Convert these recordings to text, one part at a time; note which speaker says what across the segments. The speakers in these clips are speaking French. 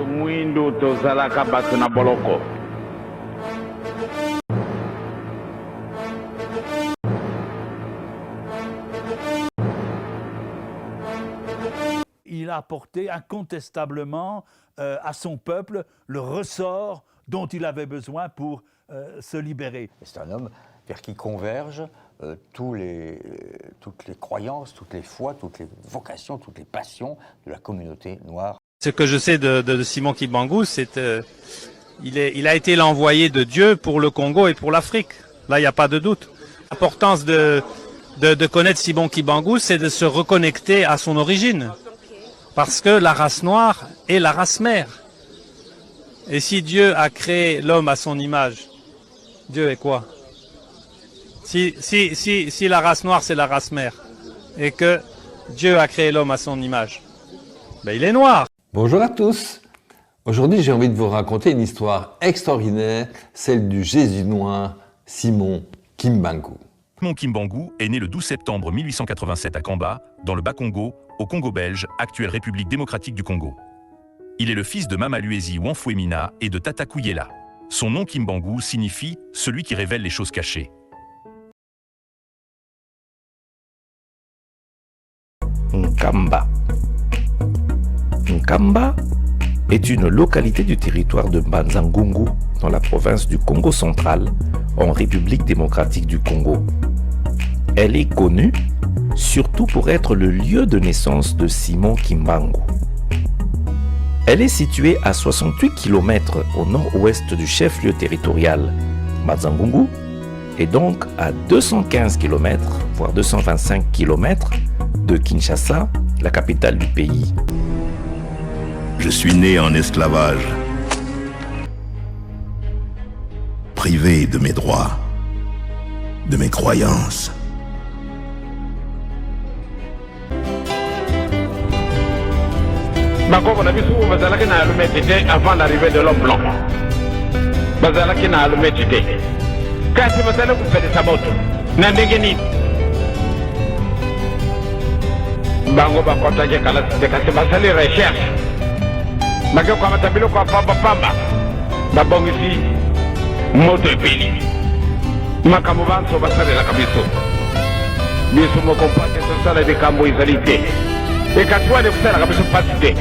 Speaker 1: bato mwindu tozalaka bato na boloko.
Speaker 2: Il a apporté incontestablement à son peuple le ressort dont il avait besoin pour se libérer.
Speaker 3: C'est un homme vers qui convergent toutes les croyances, toutes les foi, toutes les vocations, toutes les passions de la communauté noire.
Speaker 4: Ce que je sais de Simon Kimbangu, c'est il a été l'envoyé de Dieu pour le Congo et pour l'Afrique. Là, il n'y a pas de doute. L'importance de connaître Simon Kimbangu, c'est de se reconnecter à son origine. Parce que la race noire est la race mère. Et si Dieu a créé l'homme à son image, Dieu est quoi? Si la race noire c'est la race mère, et que Dieu a créé l'homme à son image, ben il est noir.
Speaker 5: Bonjour à tous. Aujourd'hui, j'ai envie de vous raconter une histoire extraordinaire, celle du Jésus noir Simon Kimbangu.
Speaker 6: Simon Kimbangu est né le 12 septembre 1887 à Kamba, dans le Bas-Congo, au Congo belge, actuelle République démocratique du Congo. Il est le fils de Mama Luezi Wanfuemina et de Tata Kuyela. Son nom Kimbangu signifie « celui qui révèle les choses cachées ».
Speaker 7: Nkamba. Nkamba est une localité du territoire de Banzangungu, dans la province du Congo central, en République démocratique du Congo. Elle est connue surtout pour être le lieu de naissance de Simon Kimbangu. Elle est située à 68 km au nord-ouest du chef-lieu territorial, Banzangungu, et donc à 215 km, voire 225 km, de Kinshasa, la capitale du pays.
Speaker 8: Je suis né en esclavage, privé de mes droits, de mes croyances.
Speaker 1: Bakoko na biso bazalaki na allumettité avant l'arrivée de l'homme blanc. Bazalaki na allumettité. Kasi bazali kupelesa moto na ndenge nini? Bango bakotaje kala kasi basali recherche. Bake kwa matabilo kwa pamba babongisi moto epeli. Makambo banso basalelaka biso. Biso mokompate tosala likambo ezali te. Ekatwa de kusala kabiso pasi te.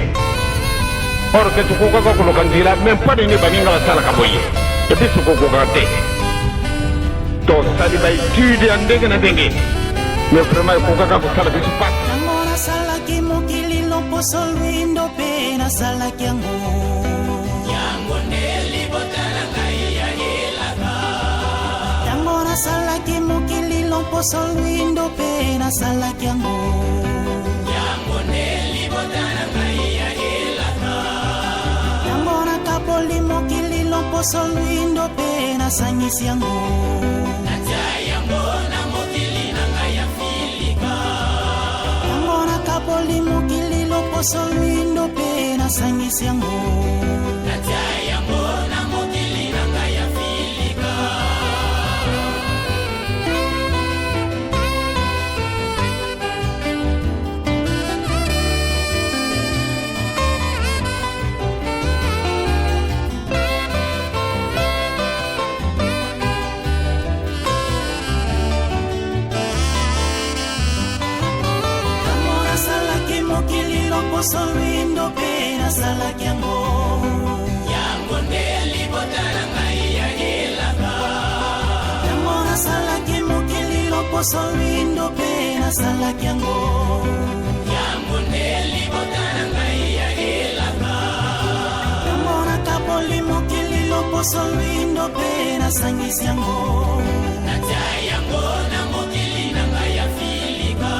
Speaker 1: Or que tukoka koloka nzila même pas de baninga basala kaboye. Ebiso kokoka te. To sali ba étude ndenge na ndenge. Mais vraiment kokoka kusala biso pasi.
Speaker 9: Namora sala ki mokili lomposo lwindo pe na sala kyango. Yango neli botala ngai ya yelaka. Namora sala ki mokili lomposo lwindo pe na sala kyango. Poso lwindo pe na sangisi yango Natia yango na mokili na ngai ya filika Yango na kapoli mokili lo poso lwindo pe na sangisi yango Natia yango na mokili na ngai ya filika Poso lwindo pe na sala kyango Yango ndeli botala ngai ya yelaka Yango na sala ki mokili lo poso lwindo pe na sala kyango Yango ndeli botala ngai ya yelaka Yango na kapoli mokili lo poso lwindo pe na sangisi yango Natia yango na mokili na ngai ya filika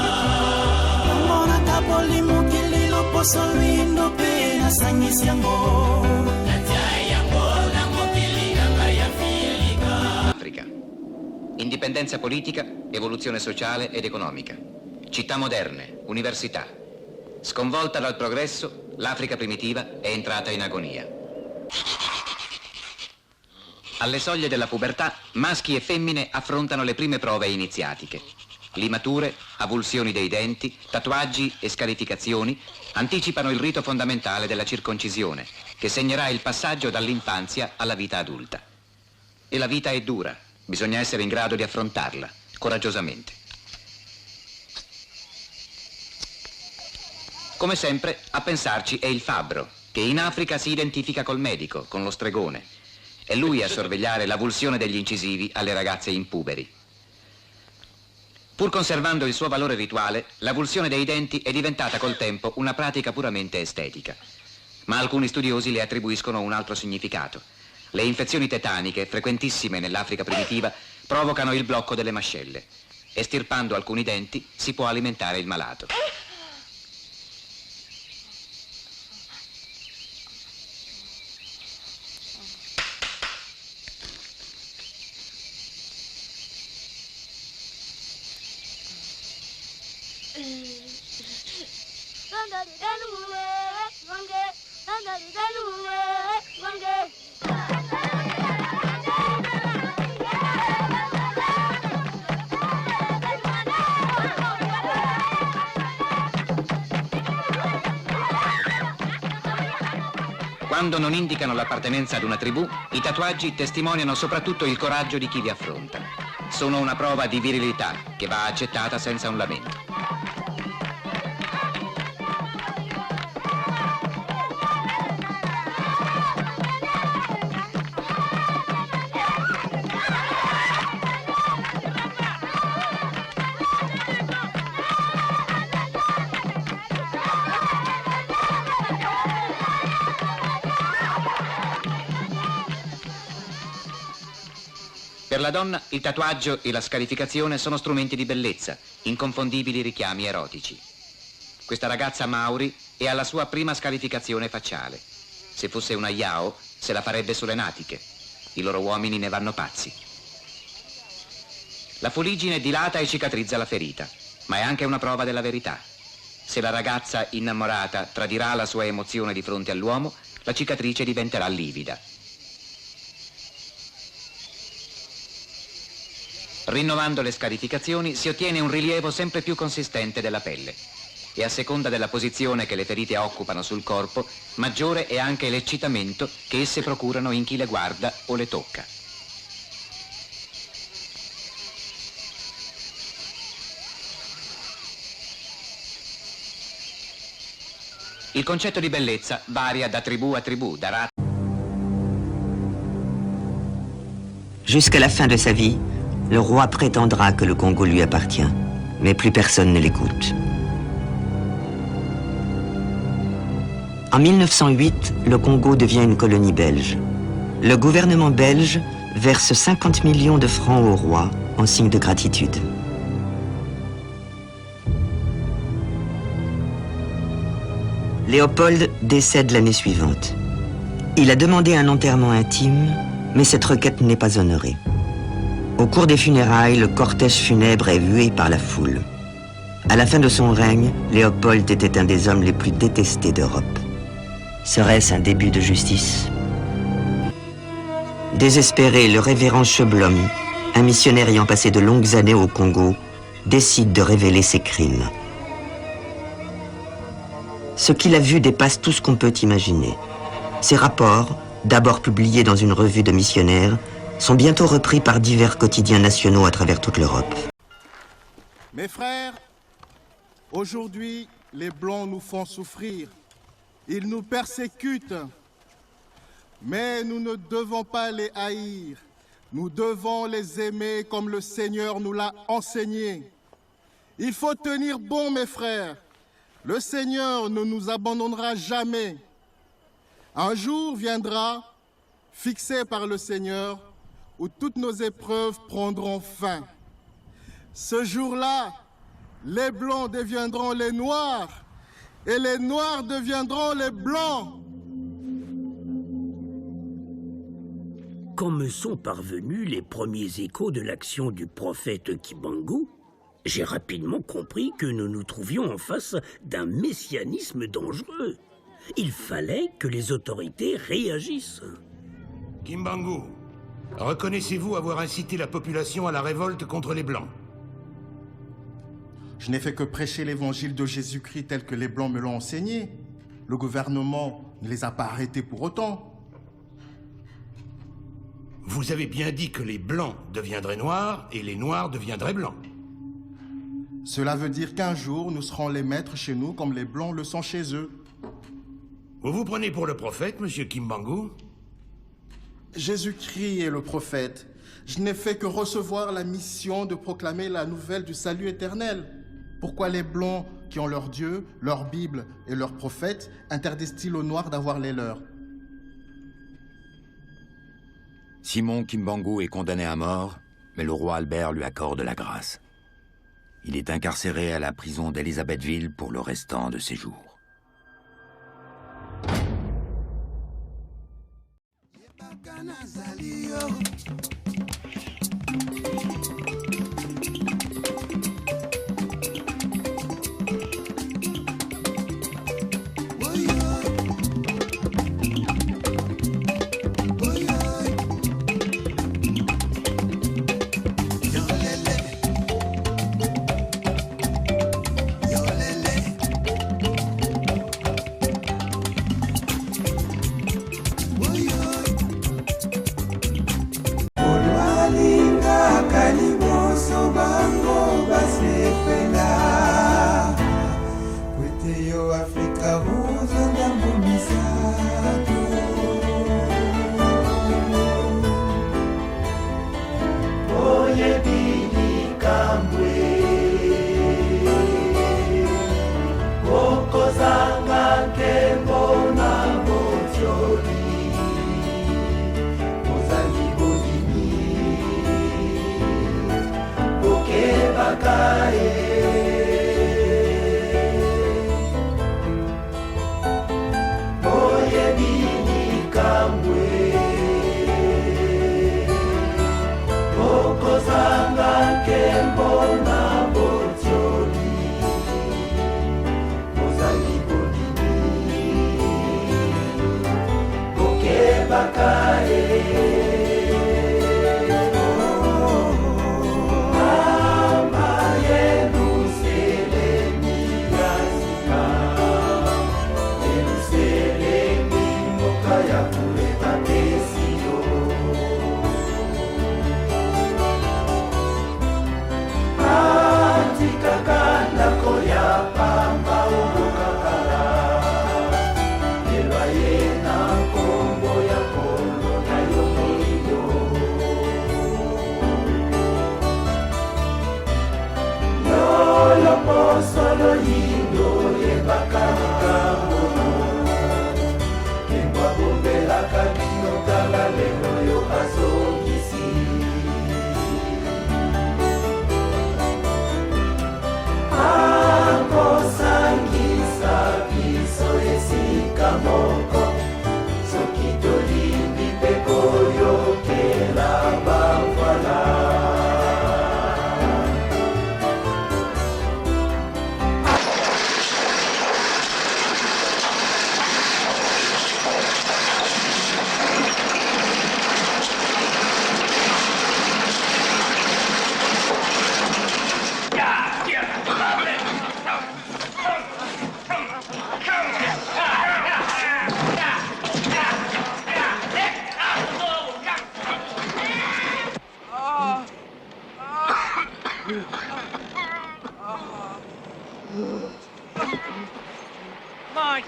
Speaker 9: Yango na kapoli mokili poso lwindo pe na sangisi yango Natia yango na mokili na ngai ya filika
Speaker 10: Africa. Indipendenza politica, evoluzione sociale ed economica. Città moderne, università. Sconvolta dal progresso, l'Africa primitiva è entrata in agonia. Alle soglie della pubertà, maschi e femmine affrontano le prime prove iniziatiche. L'Africa primitiva è entrata in agonia. Alle soglie della pubertà, maschi e femmine affrontano le prime prove iniziatiche. limature, avulsioni dei denti, tatuaggi e scarificazioni anticipano il rito fondamentale della circoncisione, che segnerà il passaggio dall'infanzia alla vita adulta. E la vita è dura, bisogna essere in grado di affrontarla, coraggiosamente. Come sempre, a pensarci è il fabbro, che in Africa si identifica col medico, con lo stregone. È lui a sorvegliare l'avulsione degli incisivi alle ragazze impuberi. Pur conservando il suo valore rituale, l'avulsione dei denti è diventata col tempo una pratica puramente estetica. Ma alcuni studiosi le attribuiscono un altro significato. Le infezioni tetaniche, frequentissime nell'Africa primitiva, provocano il blocco delle mascelle. Estirpando alcuni denti si può alimentare il malato. Quando non indicano l'appartenenza ad una tribù, i tatuaggi testimoniano soprattutto il coraggio di chi vi affronta. Sono una prova di virilità che va accettata senza un lamento. Per la donna, il tatuaggio e la scarificazione sono strumenti di bellezza, inconfondibili richiami erotici. Questa ragazza Maori è alla sua prima scarificazione facciale. Se fosse una Yao, se la farebbe sulle natiche. I loro uomini ne vanno pazzi. La fuliggine dilata e cicatrizza la ferita, ma è anche una prova della verità. Se la ragazza innamorata tradirà la sua emozione di fronte all'uomo, la cicatrice diventerà livida. Rinnovando le scarificazioni si ottiene un rilievo sempre più consistente della pelle e a seconda della posizione che le ferite occupano sul corpo, maggiore è anche l'eccitamento che esse procurano in chi le guarda o le tocca. Il concetto di bellezza varia da tribù a tribù, da razza.
Speaker 11: Jusqu'à la fin de sa vie, le roi prétendra que le Congo lui appartient, mais plus personne ne l'écoute. En 1908, le Congo devient une colonie belge. Le gouvernement belge verse 50 millions de francs au roi en signe de gratitude. Léopold décède l'année suivante. Il a demandé un enterrement intime, mais cette requête n'est pas honorée. Au cours des funérailles, le cortège funèbre est hué par la foule. À la fin de son règne, Léopold était un des hommes les plus détestés d'Europe. Serait-ce un début de justice? Désespéré, le révérend Cheblom, un missionnaire ayant passé de longues années au Congo, décide de révéler ses crimes. Ce qu'il a vu dépasse tout ce qu'on peut imaginer. Ses rapports, d'abord publiés dans une revue de missionnaires, sont bientôt repris par divers quotidiens nationaux à travers toute l'Europe.
Speaker 12: Mes frères, aujourd'hui, les Blancs nous font souffrir. Ils nous persécutent. Mais nous ne devons pas les haïr. Nous devons les aimer comme le Seigneur nous l'a enseigné. Il faut tenir bon, mes frères. Le Seigneur ne nous abandonnera jamais. Un jour viendra, fixé par le Seigneur, où toutes nos épreuves prendront fin. Ce jour-là, les Blancs deviendront les Noirs et les Noirs deviendront les Blancs.
Speaker 13: Quand me sont parvenus les premiers échos de l'action du prophète Kibangu, j'ai rapidement compris que nous nous trouvions en face d'un messianisme dangereux. Il fallait que les autorités réagissent.
Speaker 14: Kimbangu, reconnaissez-vous avoir incité la population à la révolte contre les Blancs?
Speaker 12: Je n'ai fait que prêcher l'évangile de Jésus-Christ tel que les Blancs me l'ont enseigné. Le gouvernement ne les a pas arrêtés pour autant.
Speaker 14: Vous avez bien dit que les Blancs deviendraient Noirs et les Noirs deviendraient Blancs.
Speaker 12: Cela veut dire qu'un jour, nous serons les maîtres chez nous comme les Blancs le sont chez eux.
Speaker 14: Vous vous prenez pour le prophète, monsieur Kimbangu?
Speaker 12: Jésus-Christ est le prophète. Je n'ai fait que recevoir la mission de proclamer la nouvelle du salut éternel. Pourquoi les Blancs, qui ont leur Dieu, leur Bible et leurs prophètes, interdisent-ils aux Noirs d'avoir les leurs?
Speaker 15: Simon Kimbangu est condamné à mort, mais le roi Albert lui accorde la grâce. Il est incarcéré à la prison d'Elisabethville pour le restant de ses jours.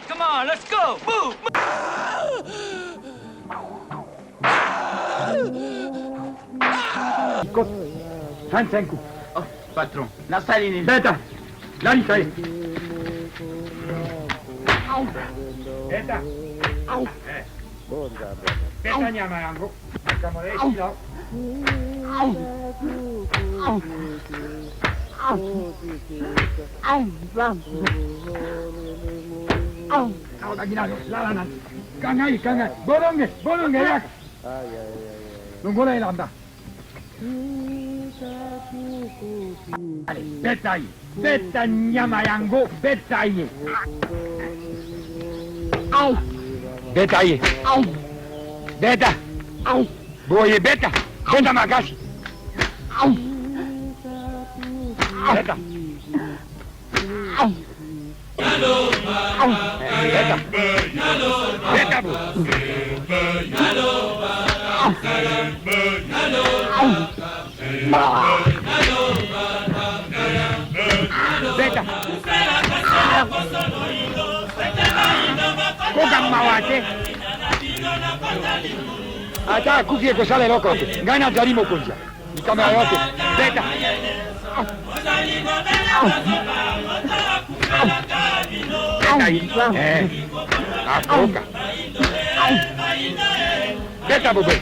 Speaker 9: Come on, let's go! Move!
Speaker 1: 35 coups. Oh, patron, la saline. Beta, la litaille. Beta. Beta nyamarango. Akamore silo. Au daginado, la nan. Kangai, bolonge yak. Nungola ilanda. Allez, bétail, beta nyamayango, bétail. Bétail. Beta. Boye beta. Beta magashi. Beta. Ata kukie kusale loko. Ngana jari mokunja. Kamera yote. Beta. Akoka. Beta bobe.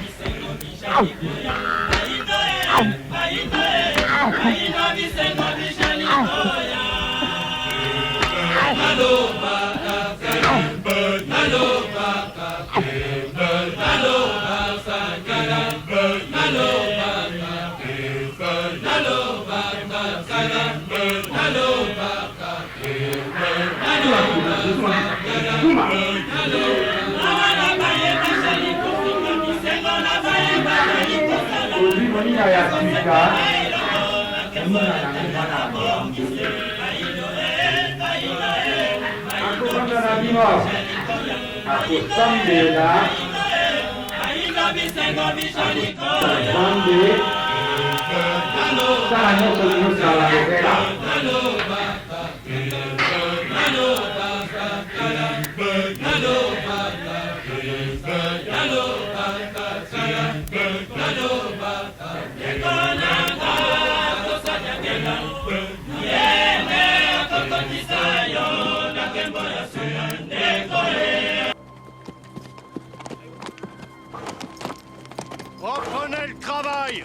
Speaker 16: Reprenez le travail.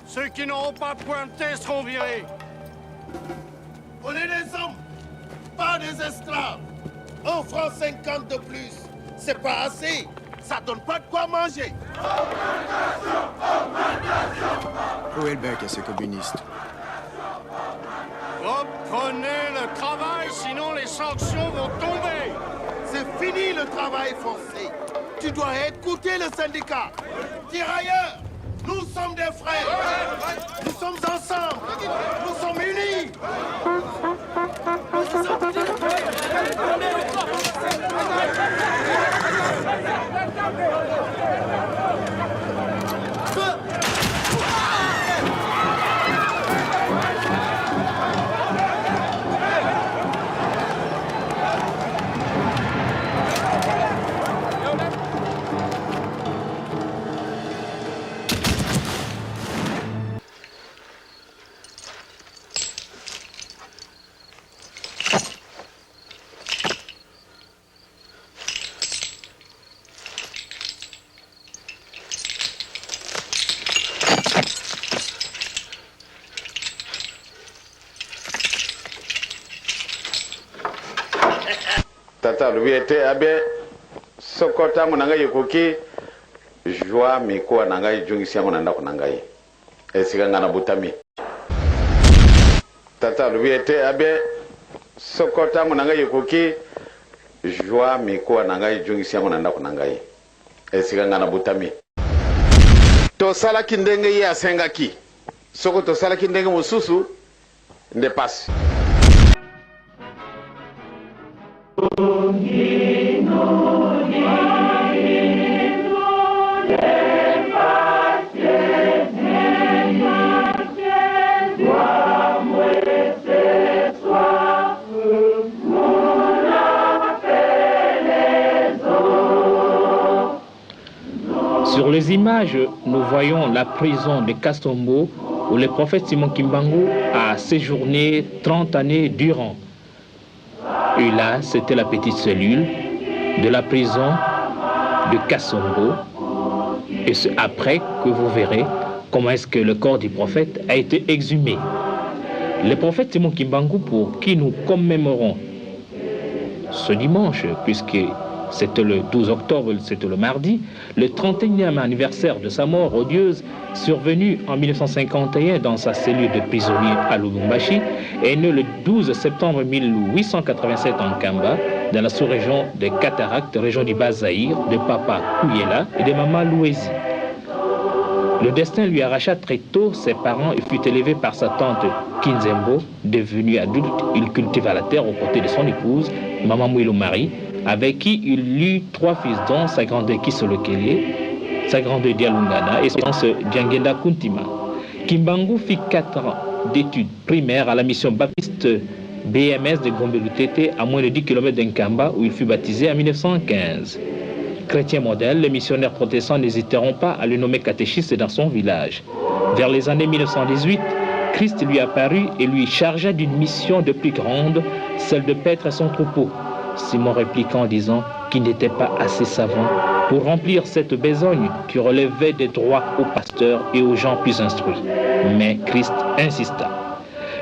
Speaker 16: Ceux qui n'auront pas pointé seront virés.
Speaker 12: On est des hommes, pas des esclaves. 1 franc 50 de plus, c'est pas assez. Ça donne pas de quoi manger.
Speaker 17: Où est le bec à ces communistes?
Speaker 16: Reprenez le travail, sinon les sanctions vont tomber.
Speaker 12: C'est fini le travail forcé. Tu dois écouter le syndicat. Tirailleurs, nous sommes des frères. Nous sommes ensemble. Nous sommes unis.
Speaker 1: Tata luete abe sokota munanga yokoki joa miko nanga ijungisia munanda kunanga yi esika ngana butami. Tata luete abe sokota munanga yokoki joa miko nanga ijungisia munanda kunanga yi esika ngana butami. To sala kindenge ya sengaki soko to sala kindenge mususu nde passe.
Speaker 18: Sur les images, nous voyons la prison de Kastombo où le prophète Simon Kimbangu a séjourné 30 années durant. Et là, c'était la petite cellule de la prison de Kastombo. Et c'est après que vous verrez comment est-ce que le corps du prophète a été exhumé. Le prophète Simon Kimbangu, pour qui nous commémorons ce dimanche, puisque c'était le 12 octobre, c'était le mardi, le 31e anniversaire de sa mort odieuse, survenue en 1951 dans sa cellule de prisonnier à Lubumbashi, est né le 12 septembre 1887 en Kamba, dans la sous-région de Cataracte, région du Bas-Zaïre, de Papa Kouyela et de Maman Louézi. Le destin lui arracha très tôt ses parents et fut élevé par sa tante Kinzembo. Devenu adulte, il cultiva la terre aux côtés de son épouse, Maman Mouilo Marie, avec qui il eut 3 fils dont sa grande Kisolokele, sa grande Dialungana et son Djangenda Kuntima. Kimbangu fit 4 ans d'études primaires à la mission baptiste BMS de Gombe-Lutete à moins de 10 km d'Nkamba où il fut baptisé en 1915. Chrétien modèle, les missionnaires protestants n'hésiteront pas à le nommer catéchiste dans son village. Vers les années 1918, Christ lui apparut et lui chargea d'une mission de plus grande, celle de paître son troupeau. Simon répliqua en disant qu'il n'était pas assez savant pour remplir cette besogne qui relevait des droits aux pasteurs et aux gens plus instruits. Mais Christ insista.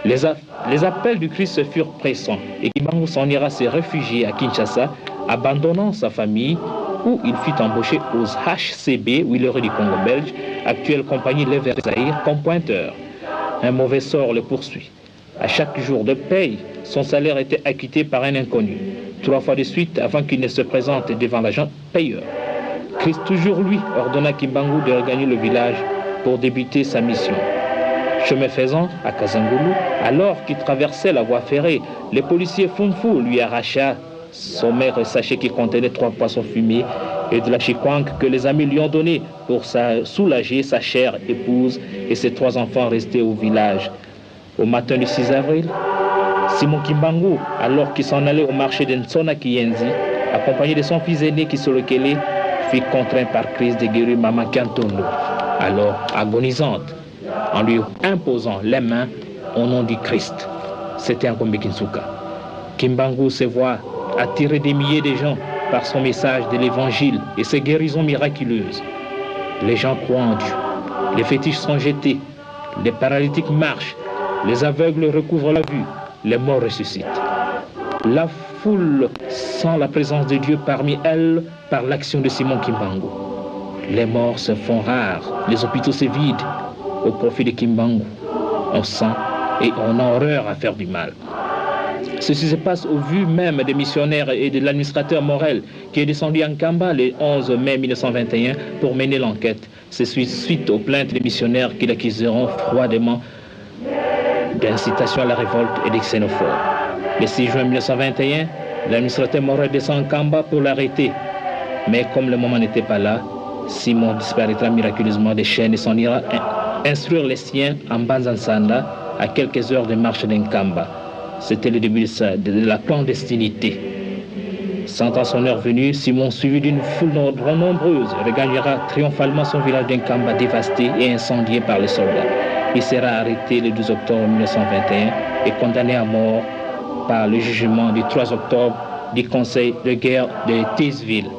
Speaker 18: Les appels du Christ furent pressants et Kimbangu s'en ira se réfugier à Kinshasa, abandonnant sa famille, où il fut embauché aux HCB, Willery du Congo belge, actuelle compagnie Lever Zaïre, comme pointeur. Un mauvais sort le poursuit. À chaque jour de paye, son salaire était acquitté par un inconnu, 3 fois de suite avant qu'il ne se présente devant l'agent payeur. Christ, toujours lui, ordonna Kimbangu de regagner le village pour débuter sa mission. Chemin faisant, à Kazangulu, alors qu'il traversait la voie ferrée, le policier Funfu lui arracha son maigre sachet qui contenait 3 poissons fumés et de la chikwank que les amis lui ont donné pour soulager sa chère épouse et ses 3 enfants restés au village. Au matin du 6 avril, Simon Kimbangu, alors qu'il s'en allait au marché de Ntsona Kiyenzi, accompagné de son fils aîné Kisolokele, fut contraint par Christ de guérir Maman Kantondo, alors agonisante, en lui imposant les mains au nom du Christ. C'était en Gombe Kinsuka. Kimbangu se voit attirer des milliers de gens par son message de l'évangile et ses guérisons miraculeuses. Les gens croient en Dieu. Les fétiches sont jetés. Les paralytiques marchent. Les aveugles recouvrent la vue. Les morts ressuscitent. La foule sent la présence de Dieu parmi elles par l'action de Simon Kimbangu. Les morts se font rares. Les hôpitaux se vident au profit de Kimbangu. On sent et on a horreur à faire du mal. Ceci se passe au vu même des missionnaires et de l'administrateur Morel qui est descendu en Kamba le 11 mai 1921 pour mener l'enquête. C'est suite aux plaintes des missionnaires qui l'accuseront froidement d'incitation à la révolte et de xénophobes. Le 6 juin 1921, l'administrateur Morel descend en Kamba pour l'arrêter. Mais comme le moment n'était pas là, Simon disparaîtra miraculeusement des chaînes et s'en ira instruire les siens en Banzansanda à quelques heures de marche d'Nkamba. C'était le début de la clandestinité. Sentant son heure venue, Simon, suivi d'une foule nombreuse, regagnera triomphalement son village d'Nkamba dévasté et incendié par les soldats. Il sera arrêté le 12 octobre 1921 et condamné à mort par le jugement du 3 octobre du Conseil de guerre de Taysville.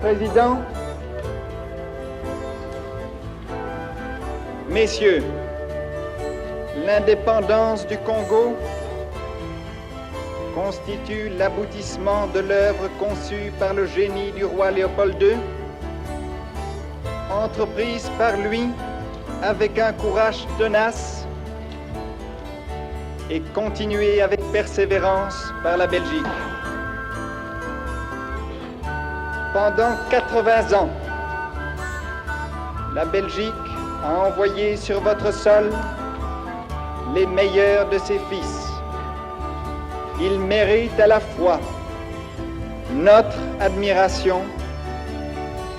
Speaker 19: Président, Messieurs, l'indépendance du Congo constitue l'aboutissement de l'œuvre conçue par le génie du roi Léopold II, entreprise par lui avec un courage tenace et continuée avec persévérance par la Belgique. Pendant 80 ans, la Belgique a envoyé sur votre sol les meilleurs de ses fils. Ils méritent à la fois notre admiration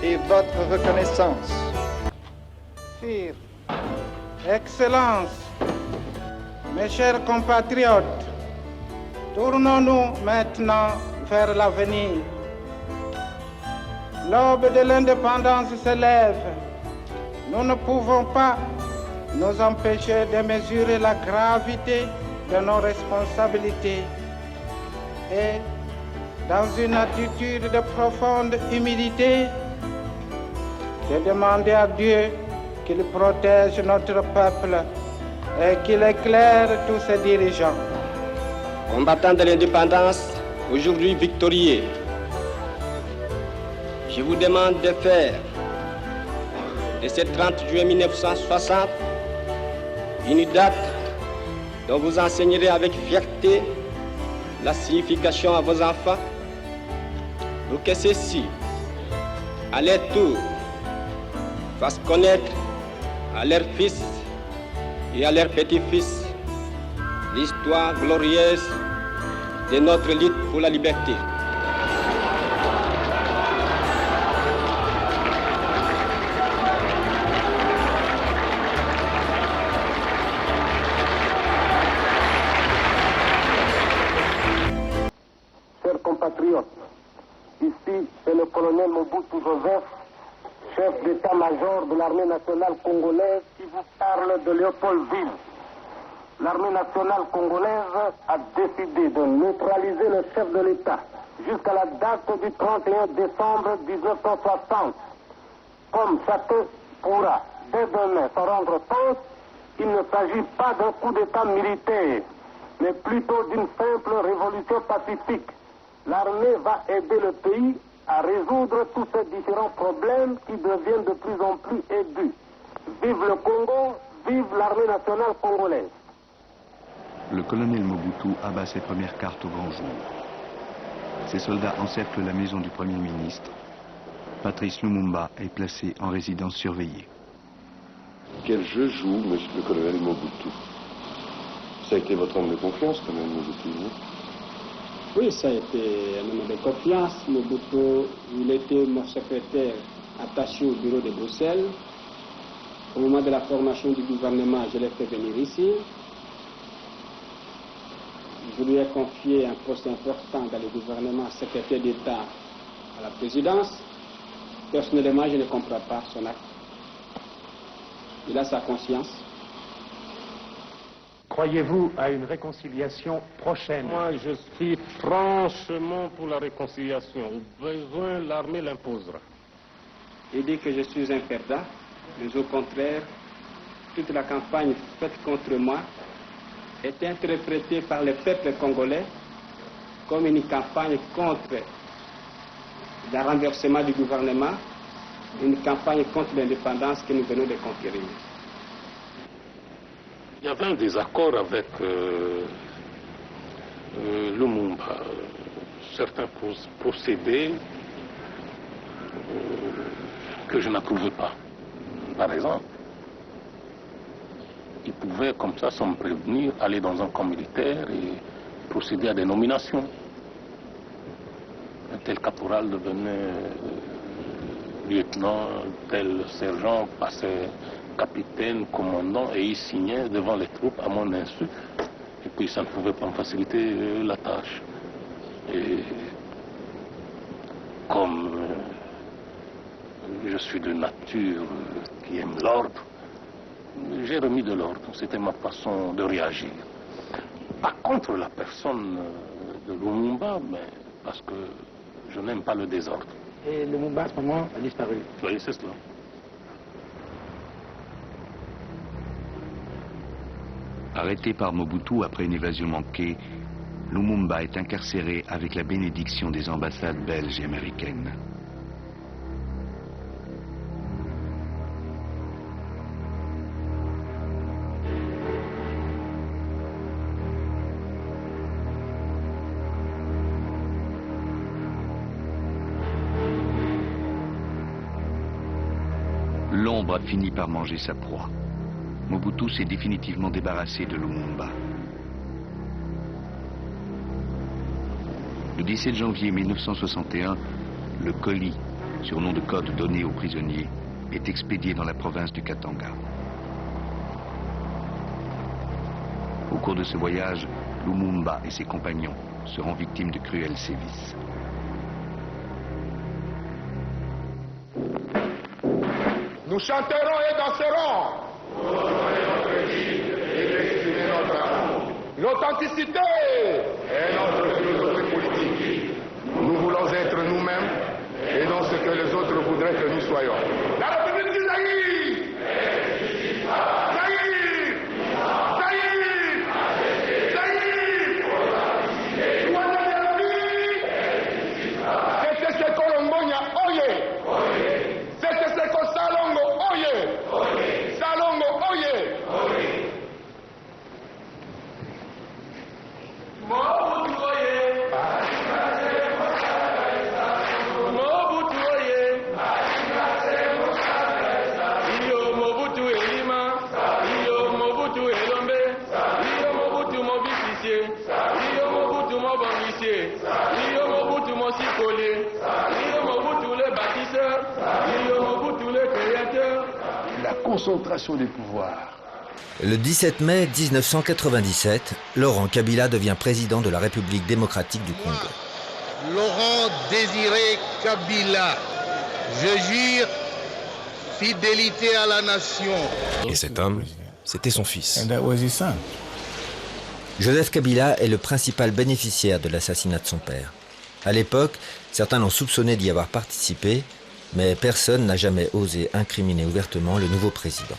Speaker 19: et votre reconnaissance.
Speaker 20: Sire, Excellence, mes chers compatriotes, tournons-nous maintenant vers l'avenir. L'aube de l'indépendance se lève. Nous ne pouvons pas nous empêcher de mesurer la gravité de nos responsabilités et, dans une attitude de profonde humilité, de demander à Dieu qu'il protège notre peuple et qu'il éclaire tous ses dirigeants.
Speaker 21: Combattants de l'indépendance, aujourd'hui victorieux, je vous demande de faire de ce 30 juillet 1960 une date dont vous enseignerez avec fierté la signification à vos enfants, pour que ceux-ci, à leur tour, fassent connaître à leurs fils et à leurs petits-fils l'histoire glorieuse de notre lutte pour la liberté.
Speaker 22: Chers compatriotes, ici c'est le colonel Mobutu Joseph, chef d'état-major de l'armée nationale congolaise, qui vous parle de Léopoldville. L'armée nationale congolaise a décidé de neutraliser le chef de l'État jusqu'à la date du 31 décembre 1960. Comme chacun pourra dès demain se rendre compte, il ne s'agit pas d'un coup d'État militaire, mais plutôt d'une simple révolution pacifique. L'armée va aider le pays à résoudre tous ces différents problèmes qui deviennent de plus en plus aigus. Vive le Congo, vive l'armée nationale congolaise.
Speaker 23: Le colonel Mobutu abat ses premières cartes au grand jour. Ses soldats encerclent la maison du Premier ministre. Patrice Lumumba est placé en résidence surveillée.
Speaker 24: Quel jeu joue, monsieur le colonel Mobutu? Ça a été votre homme de confiance, quand même, Mobutu, non?
Speaker 25: Oui, ça a été un homme de confiance. Mobutu, il était mon secrétaire attaché au bureau de Bruxelles. Au moment de la formation du gouvernement, je l'ai fait venir ici. Je lui ai confié un poste important dans le gouvernement, secrétaire d'État à la présidence. Personnellement, je ne comprends pas son acte. Il a sa conscience.
Speaker 26: Croyez-vous à une réconciliation prochaine?
Speaker 27: Moi, je suis franchement pour la réconciliation. Au besoin, l'armée l'imposera.
Speaker 25: Il dit que je suis un perdant, mais au contraire, toute la campagne faite contre moi est interprétée par le peuple congolais comme une campagne contre le renversement du gouvernement, une campagne contre l'indépendance que nous venons de conquérir.
Speaker 27: Il y avait un désaccord avec Lumumba. Certains procédés que je n'approuvais pas. Par exemple, il pouvait comme ça, sans me prévenir, aller dans un camp militaire et procéder à des nominations. Un tel caporal devenait lieutenant, tel sergent passait capitaine, commandant, et il signait devant les troupes à mon insu. Et puis ça ne pouvait pas me faciliter la tâche. Et comme je suis de nature qui aime l'ordre, j'ai remis de l'ordre. C'était ma façon de réagir. Pas contre la personne de Lumumba, mais parce que je n'aime pas le désordre.
Speaker 26: Et Lumumba, à ce moment, a disparu.
Speaker 27: Oui, c'est cela.
Speaker 23: Arrêté par Mobutu après une évasion manquée, Lumumba est incarcéré avec la bénédiction des ambassades belges et américaines. L'ombre a fini par manger sa proie. Mobutu s'est définitivement débarrassé de Lumumba. Le 17 janvier 1961, le colis, surnom de code donné aux prisonniers, est expédié dans la province du Katanga. Au cours de ce voyage, Lumumba et ses compagnons seront victimes de cruels sévices.
Speaker 2: Nous chanterons et danserons. L'authenticité est notre philosophie politique. Nous voulons être nous-mêmes et dans ce que les autres voudraient que nous soyons. La République du Zaïre! Zaïre! Zaïre! Zaïre! Rwanda de la vie! C'est ce Colombonia, oye! C'est ce Salongo, oye! Salongo, oye! Mobutu oye! Mobutu oye! Iyo Mobutu elima, iyo Mobutu elombe, iyo Mobutu mobisisie, iyo Mobutu mobongisie, iyo Mobutu mosikole, iyo Mobutu le bâtisseur, iyo Mobutu le créateur.
Speaker 23: La concentration des pouvoirs.
Speaker 3: Le 17 mai 1997, Laurent Kabila devient président de la République démocratique du Congo.
Speaker 4: Laurent Désiré Kabila, je jure fidélité à la nation.
Speaker 5: Et cet homme, c'était son fils.
Speaker 3: Joseph Kabila est le principal bénéficiaire de l'assassinat de son père. À l'époque, certains l'ont soupçonné d'y avoir participé, mais personne n'a jamais osé incriminer ouvertement le nouveau président.